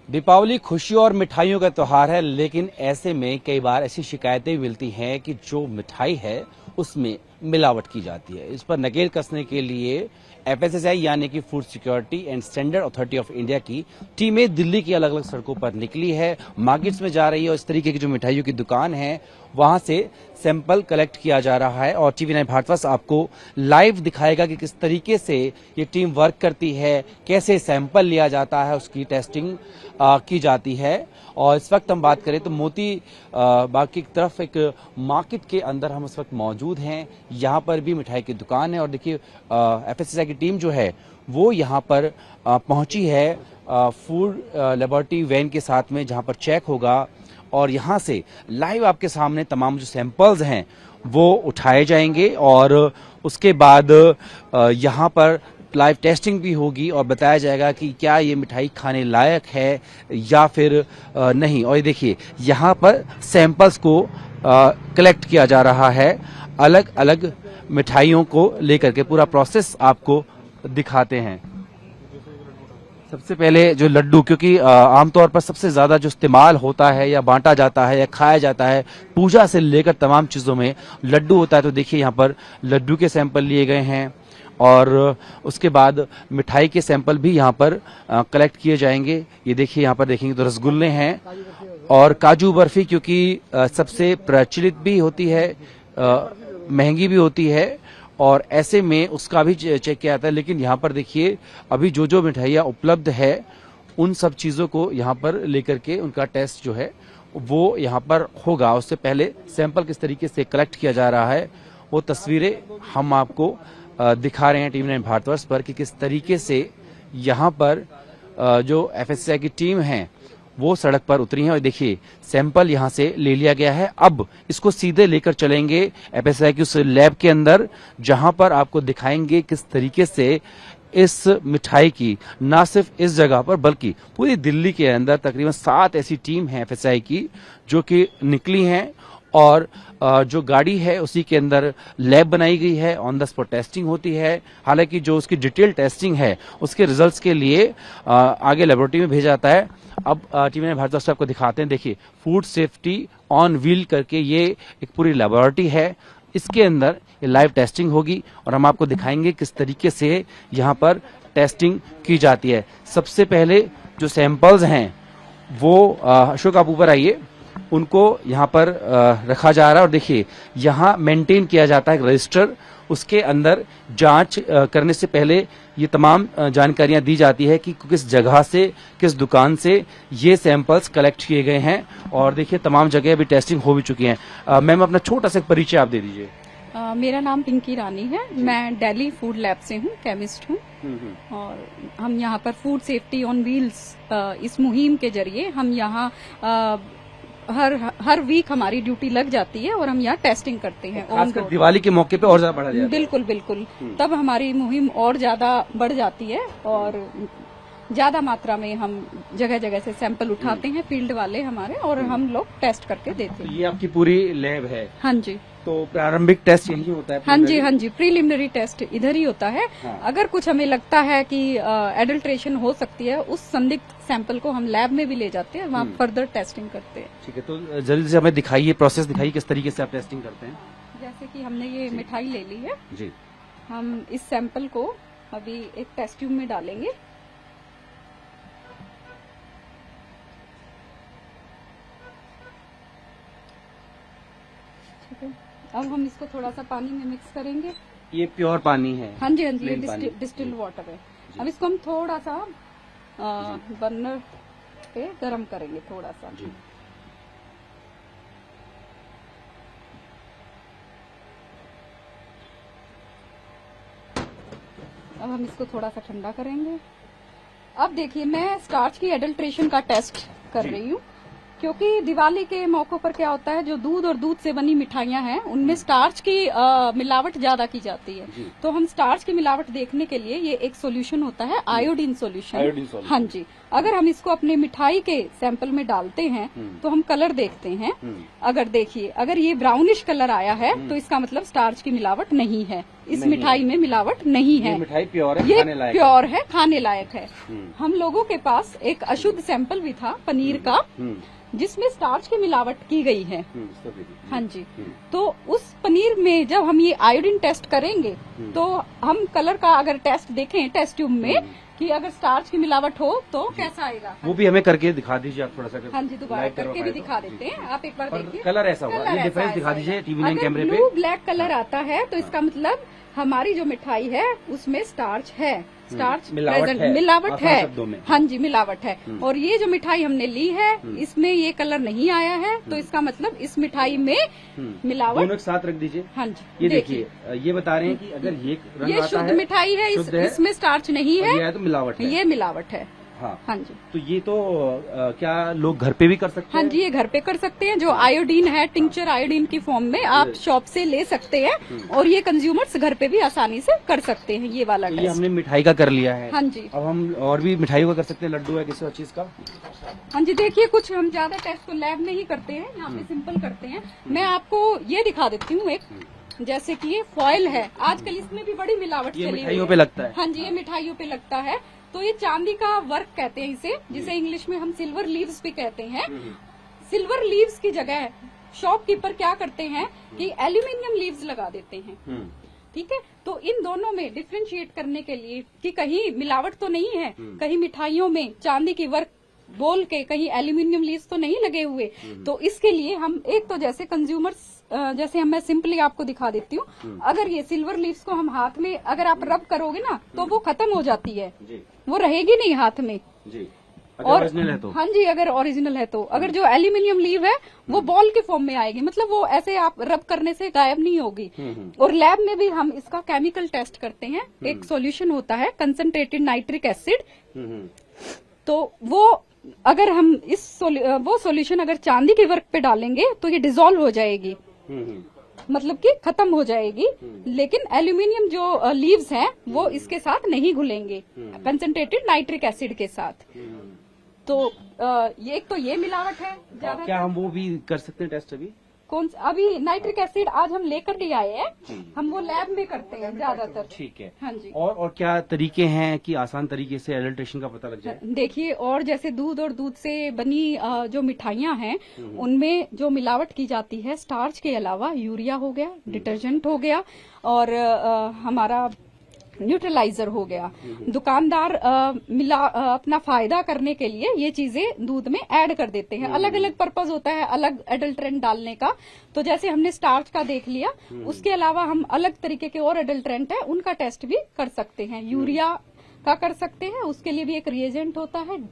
दीपावली खुशियों और मिठाइयों का त्योहार है, लेकिन ऐसे में कई बार ऐसी शिकायतें मिलती हैं कि जो मिठाई है उसमें मिलावट की जाती है। इस पर नकेल कसने के लिए एफएसएसआई यानी कि food security and standard authority of India की टीमें दिल्ली की अलग अलग सड़कों पर निकली है, मार्केट्स में जा रही है और इस तरीके की जो मिठाइयों की दुकान है वहां से सैंपल कलेक्ट किया जा रहा है। और टीवी 9 भारतवर्ष आपको लाइव दिखाएगा कि किस तरीके से ये टीम वर्क करती है, कैसे सैंपल लिया जाता है, उसकी टेस्टिंग की जाती है। और इस वक्त हम बात करें तो मोती बाग की तरफ एक मार्केट के अंदर हम इस वक्त मौजूद हैं। यहाँ पर भी मिठाई की दुकान है और देखिए एफएसएसआई की टीम जो है वो यहाँ पर पहुंची है फूड लेबोरेटरी वैन के साथ में, जहाँ पर चेक होगा और यहाँ से लाइव आपके सामने तमाम जो सैंपल्स हैं वो उठाए जाएंगे और उसके बाद यहाँ पर लाइव टेस्टिंग भी होगी और बताया जाएगा कि क्या ये मिठाई खाने लायक है या फिर नहीं। और ये देखिए यहाँ पर सैंपल्स को कलेक्ट किया जा रहा है, अलग अलग मिठाइयों को लेकर के पूरा प्रोसेस आपको दिखाते हैं। सबसे पहले जो लड्डू, क्योंकि आमतौर पर सबसे ज्यादा जो इस्तेमाल होता है या बांटा जाता है या खाया जाता है पूजा से लेकर तमाम चीजों में लड्डू होता है, तो देखिए यहाँ पर लड्डू के सैंपल लिए गए हैं और उसके बाद मिठाई के सैंपल भी यहाँ पर कलेक्ट किए जाएंगे। ये देखिए यहाँ पर देखेंगे तो रसगुल्ले हैं और काजू बर्फी, क्योंकि सबसे प्रचलित भी होती है, महंगी भी होती है और ऐसे में उसका भी चेक किया जाता है। लेकिन यहाँ पर देखिए अभी जो जो मिठाइयाँ उपलब्ध है उन सब चीज़ों को यहाँ पर लेकर के उनका टेस्ट जो है वो यहाँ पर होगा। उससे पहले सैंपल किस तरीके से कलेक्ट किया जा रहा है वो तस्वीरें हम आपको दिखा रहे हैं टीवी 9 भारतवर्ष पर कि किस तरीके से यहाँ पर जो एफएसएसआई की टीम है वो सड़क पर उतरी है। और देखिए सैंपल यहाँ से ले लिया गया है, अब इसको सीधे लेकर चलेंगे एफएसएसआई की उस लैब के अंदर, जहां पर आपको दिखाएंगे किस तरीके से इस मिठाई की न सिर्फ इस जगह पर बल्कि पूरी दिल्ली के अंदर तकरीबन 7 ऐसी टीम है एफएसएसआई की जो कि निकली हैं और जो गाड़ी है उसी के अंदर लैब बनाई गई है, ऑन द स्पॉट टेस्टिंग होती है। हालांकि जो उसकी डिटेल टेस्टिंग है उसके रिजल्ट्स के लिए आगे लेबोरेटरी में भेजा जाता है। अब टीवी 9 भारतवर्ष आपको दिखाते हैं, देखिए फूड सेफ्टी ऑन व्हील करके ये एक पूरी लेबोरेटरी है, इसके अंदर ये लाइव टेस्टिंग होगी और हम आपको दिखाएंगे किस तरीके से यहाँ पर टेस्टिंग की जाती है। सबसे पहले जो सैंपल्स हैं वो अशोक आप ऊपर आइए, उनको यहाँ पर रखा जा रहा है और देखिए यहाँ मेंटेन किया जाता है रजिस्टर, उसके अंदर जांच करने से पहले ये तमाम जानकारियां दी जाती है कि किस जगह से किस दुकान से ये सैंपल्स कलेक्ट किए गए हैं। और देखिए तमाम जगह अभी टेस्टिंग हो भी चुकी है। मैम अपना छोटा सा परिचय आप दे दीजिए। मेरा नाम पिंकी रानी है, मैं दिल्ली फूड लैब से हूँ, केमिस्ट हूँ और हम यहाँ पर फूड सेफ्टी ऑन व्हील्स इस मुहिम के जरिए हम यहाँ हर वीक हमारी ड्यूटी लग जाती है और हम यहाँ टेस्टिंग करते हैं। खासकर दिवाली के मौके पे और ज्यादा बढ़ा जाता है। बिल्कुल बिल्कुल, तब हमारी मुहिम और ज्यादा बढ़ जाती है और ज्यादा मात्रा में हम जगह जगह से सैंपल उठाते हैं, फील्ड वाले हमारे, और हम लोग टेस्ट करके देते हैं। ये आपकी पूरी लैब है? हाँ जी। तो प्रारंभिक टेस्ट यही होता है? हाँ जी, प्रीलिमिनरी टेस्ट इधर ही होता है। हाँ। अगर कुछ हमें लगता है कि एडल्ट्रेशन हो सकती है, उस संदिग्ध सैंपल को हम लैब में भी ले जाते हैं, वहाँ फर्दर टेस्टिंग करते हैं। ठीक है, तो जल्दी से हमें दिखाइए, प्रोसेस दिखाइए किस तरीके से आप टेस्टिंग करते हैं। जैसे कि हमने ये मिठाई ले ली है जी, हम इस सैंपल को अभी एक टेस्ट ट्यूब में डालेंगे। ठीक है, अब हम इसको थोड़ा सा पानी में मिक्स करेंगे। ये प्योर पानी है? हाँ जी, ये डिस्टिल्ड वाटर है। अब इसको हम थोड़ा सा बर्नर पे गरम करेंगे थोड़ा सा। अब हम इसको थोड़ा सा ठंडा करेंगे। अब देखिए मैं स्टार्च की एडल्ट्रेशन का टेस्ट कर रही हूँ, क्योंकि दिवाली के मौकों पर क्या होता है, जो दूध और दूध से बनी मिठाइयां हैं उनमें स्टार्च की मिलावट ज्यादा की जाती है। तो हम स्टार्च की मिलावट देखने के लिए ये एक सॉल्यूशन होता है, आयोडीन सॉल्यूशन। हाँ जी, अगर हम इसको अपने मिठाई के सैंपल में डालते हैं तो हम कलर देखते हैं। अगर देखिए, अगर ये ब्राउनिश कलर आया है तो इसका मतलब स्टार्च की मिलावट नहीं है, इस मिठाई में मिलावट नहीं है। ये मिठाई प्योर है, ये खाने लायक प्योर है, खाने लायक है। हम लोगों के पास एक अशुद्ध सैंपल भी था पनीर का, जिसमें स्टार्च की मिलावट की गई है। हाँ जी। तो उस पनीर में जब हम ये आयोडीन टेस्ट करेंगे तो हम कलर का अगर टेस्ट देखें टेस्ट ट्यूब में कि अगर स्टार्च की मिलावट हो तो कैसा आएगा, वो भी हमें करके दिखा दीजिए आप थोड़ा सा। हाँ जी, दोबारा करके भी दिखा देते हैं, आप एक बार देखिए। कलर ऐसा हुआ, ये डिफरेंस दिखा दीजिए टीवी 9 कैमरे पे। ब्लू ब्लैक कलर आता है तो इसका मतलब हमारी जो मिठाई है उसमें स्टार्च है, स्टार्च मिलावट है, मिलावट है। शब्दों में। हाँ जी, मिलावट है। और ये जो मिठाई हमने ली है इसमें ये कलर नहीं आया है, तो इसका मतलब इस मिठाई में मिलावट। दोनों एक साथ रख दीजिए। हाँ जी, ये देखिए, ये बता रहे हैं कि अगर ये रंग ये आता शुद्ध है, मिठाई है, शुद्ध है, इसमें स्टार्च नहीं है, ये है तो मिलावट है। ये मिलावट है। हाँ हाँ जी। तो ये तो क्या लोग घर पे भी कर सकते हैं? हाँ जी, ये घर पे कर सकते हैं। जो आयोडीन है, टिंचर आयोडीन की फॉर्म में आप शॉप से ले सकते हैं और ये कंज्यूमर्स घर पे भी आसानी से कर सकते हैं। ये वाला तो ये टेस्ट हमने मिठाई का कर लिया है। हाँ जी। अब हम और भी मिठाइयों का कर सकते हैं, लड्डू है किसी और चीज का। हाँ जी, देखिए कुछ हम ज्यादा टेस्ट तो लैब में ही करते हैं, यहाँ पे सिंपल करते हैं। मैं आपको ये दिखा देती हूँ एक, जैसे कि ये फॉइल है, आजकल इसमें भी बड़ी मिलावट ये चली हुई मिठाइयों है। पे लगता है। हाँ जी, ये मिठाइयों पे लगता है। तो ये चांदी का वर्क कहते हैं इसे, जिसे इंग्लिश में हम सिल्वर लीव्स भी कहते हैं। सिल्वर लीव्स की जगह शॉपकीपर क्या करते हैं कि एल्यूमिनियम लीव्स लगा देते हैं। ठीक है, तो इन दोनों में डिफ्रेंशिएट करने के लिए कि कहीं मिलावट तो नहीं है, कहीं मिठाइयों में चांदी की वर्क बोल के कहीं एल्यूमिनियम लीव्स तो नहीं लगे हुए, तो इसके लिए हम एक तो जैसे कंज्यूमर्स, जैसे मैं सिंपली आपको दिखा देती हूँ। अगर ये सिल्वर लीव्स को हम हाथ में अगर आप रब करोगे ना तो वो खत्म हो जाती है, वो रहेगी नहीं हाथ में जी। अगर और ओरिजिनल है तो। हाँ जी, अगर ओरिजिनल है तो। अगर जो एल्यूमिनियम लीव है वो बॉल के फॉर्म में आएगी, मतलब वो ऐसे आप रब करने से गायब नहीं होगी। और लैब में भी हम इसका केमिकल टेस्ट करते हैं। एक सॉल्यूशन होता है कंसंट्रेटेड नाइट्रिक एसिड, तो वो अगर हम वो सॉल्यूशन अगर चांदी के वर्क पे डालेंगे तो ये डिसॉल्व हो जाएगी, मतलब कि खत्म हो जाएगी। लेकिन एल्यूमिनियम जो लीव्स हैं वो इसके साथ नहीं घुलेंगे कंसंट्रेटेड नाइट्रिक एसिड के साथ। तो ये एक तो ये मिलावट है ज्यादा। क्या हम वो भी कर सकते हैं टेस्ट अभी? कौन सा? अभी नाइट्रिक एसिड आज हम लेकर नहीं आए हैं, हम वो लैब में करते हैं ज्यादातर। ठीक है। हाँ जी। और क्या तरीके हैं कि आसान तरीके से एडल्ट्रेशन का पता लग जाए? देखिए, और जैसे दूध और दूध से बनी जो मिठाइयाँ हैं उनमें जो मिलावट की जाती है स्टार्च के अलावा यूरिया हो गया, डिटर्जेंट हो गया और हमारा न्यूट्रलाइजर हो गया। दुकानदार अपना फायदा करने के लिए ये चीजें दूध में ऐड कर देते हैं। अलग अलग पर्पस होता है अलग एडल्ट्रेंट डालने का। तो जैसे हमने स्टार्च का देख लिया, उसके अलावा हम अलग तरीके के और एडल्ट्रेंट है उनका टेस्ट भी कर सकते हैं। यूरिया का कर सकते हैं, उसके लिए भी एक रिएजेंट होता है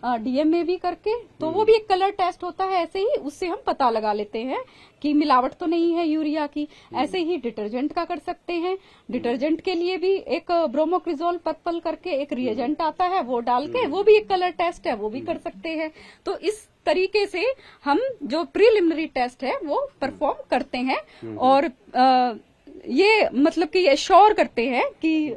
डीएमए भी करके, तो वो भी एक कलर टेस्ट होता है। ऐसे ही उससे हम पता लगा लेते हैं कि मिलावट तो नहीं है यूरिया की। ऐसे ही डिटर्जेंट का कर सकते हैं। डिटर्जेंट के लिए भी एक ब्रोमोक्रिजोल पर्पल करके एक रिएजेंट आता है, वो डाल के वो भी एक कलर टेस्ट है, वो भी कर सकते हैं। तो इस तरीके से हम जो प्रीलिमिनरी टेस्ट है वो परफॉर्म करते हैं और ये मतलब कि एश्योर करते हैं कि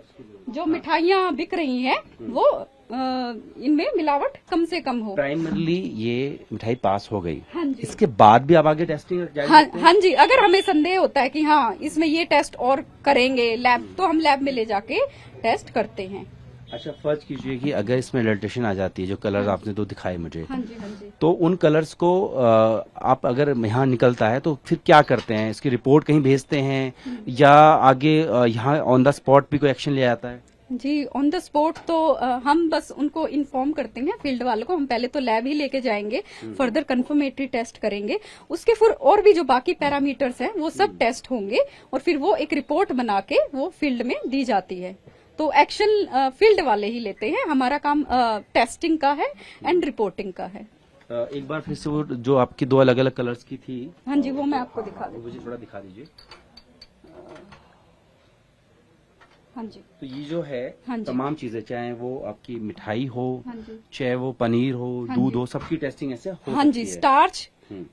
जो मिठाइयाँ बिक रही हैं वो इनमें मिलावट कम से कम हो। प्राइमरली ये मिठाई पास हो गई, हाँ जी। इसके बाद भी आप आगे टेस्टिंग जारी रखते हैं? हाँ जी, अगर हमें संदेह होता है कि हाँ इसमें ये टेस्ट और करेंगे लैब, तो हम लैब में ले जाके टेस्ट करते हैं। अच्छा, फर्ज कीजिए कि अगर इसमें एडल्ट्रेशन आ जाती है, जो कलर्स आपने तो दिखाए मुझे, हाँ जी, हाँ जी। तो उन कलर्स को आप अगर यहाँ निकलता है तो फिर क्या करते हैं? इसकी रिपोर्ट कहीं भेजते हैं या आगे यहाँ ऑन द स्पॉट भी कोई एक्शन लिया जाता है? जी, ऑन द स्पॉट तो हम बस उनको इन्फॉर्म करते हैं फील्ड वालों को। हम पहले तो लैब ही लेके जाएंगे, फर्दर कंफर्मेटरी टेस्ट करेंगे, उसके फिर और भी जो बाकी पैरामीटर्स हैं वो सब टेस्ट होंगे और फिर वो एक रिपोर्ट बना के वो फील्ड में दी जाती है। तो एक्शन फील्ड वाले ही लेते हैं। हमारा काम टेस्टिंग का है एंड रिपोर्टिंग का है। एक बार फिर से वो जो आपकी दो अलग अलग कलर्स की थी, हाँ जी, वो मैं आपको दिखा दूँ। मुझे थोड़ा दिखा दीजिए। हाँ जी। तो ये जो है हाँ जी। तमाम चीजें, चाहे वो आपकी मिठाई हो, हाँ जी। चाहे वो पनीर हो, हाँ दूध जी। हो, सबकी टेस्टिंग ऐसे हो हाँ सकती जी, है। स्टार्च हम्म,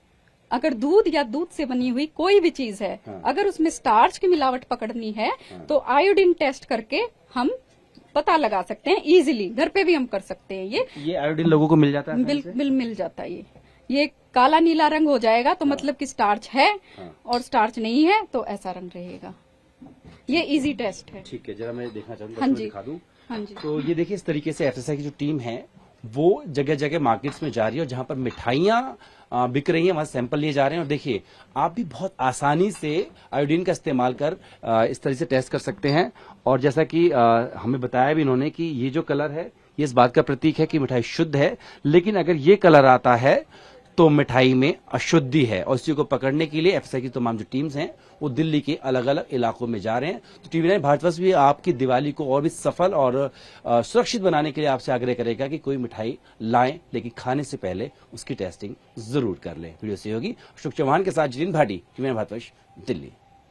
अगर दूध या दूध से बनी हुई कोई भी चीज है, हाँ। अगर उसमें स्टार्च की मिलावट पकड़नी है तो आयोडीन टेस्ट करके हम पता लगा सकते हैं इजीली, घर पे भी हम कर सकते हैं। ये आयोडीन लोगों को मिल जाता है आसानी से? मिल जाता है। ये काला नीला रंग हो जाएगा तो मतलब कि स्टार्च है, और स्टार्च नहीं है तो ऐसा रंग रहेगा। ये इजी टेस्ट है। ठीक है, जरा मैं देखना चाहूंगा, हाँ जी। दिखा दूं। हाँ जी। तो ये देखिए, इस तरीके से एफएसआई की जो टीम है वो जगह जगह मार्केट्स में जा रही है, और जहां पर मिठाइयां बिक रही हैं वहां सैंपल लिए जा रहे हैं। और देखिए, आप भी बहुत आसानी से आयोडीन का इस्तेमाल कर इस तरह से टेस्ट कर सकते हैं। और जैसा कि हमें बताया भी इन्होंने कि ये जो कलर है ये इस बात का प्रतीक है कि मिठाई शुद्ध है, लेकिन अगर ये कलर आता है तो मिठाई में अशुद्धि है। और इसी को पकड़ने के लिए एफएसआई की तमाम जो टीम्स हैं वो दिल्ली के अलग अलग इलाकों में जा रहे हैं। तो टीवी9 भारतवर्ष भी आपकी दिवाली को और भी सफल और सुरक्षित बनाने के लिए आपसे आग्रह करेगा कि कोई मिठाई लाएं, लेकिन खाने से पहले उसकी टेस्टिंग जरूर कर लें। वीडियो सहयोगी अशोक चौहान के साथ जितिन भाटी, टीवी9 भारतवर्ष, दिल्ली।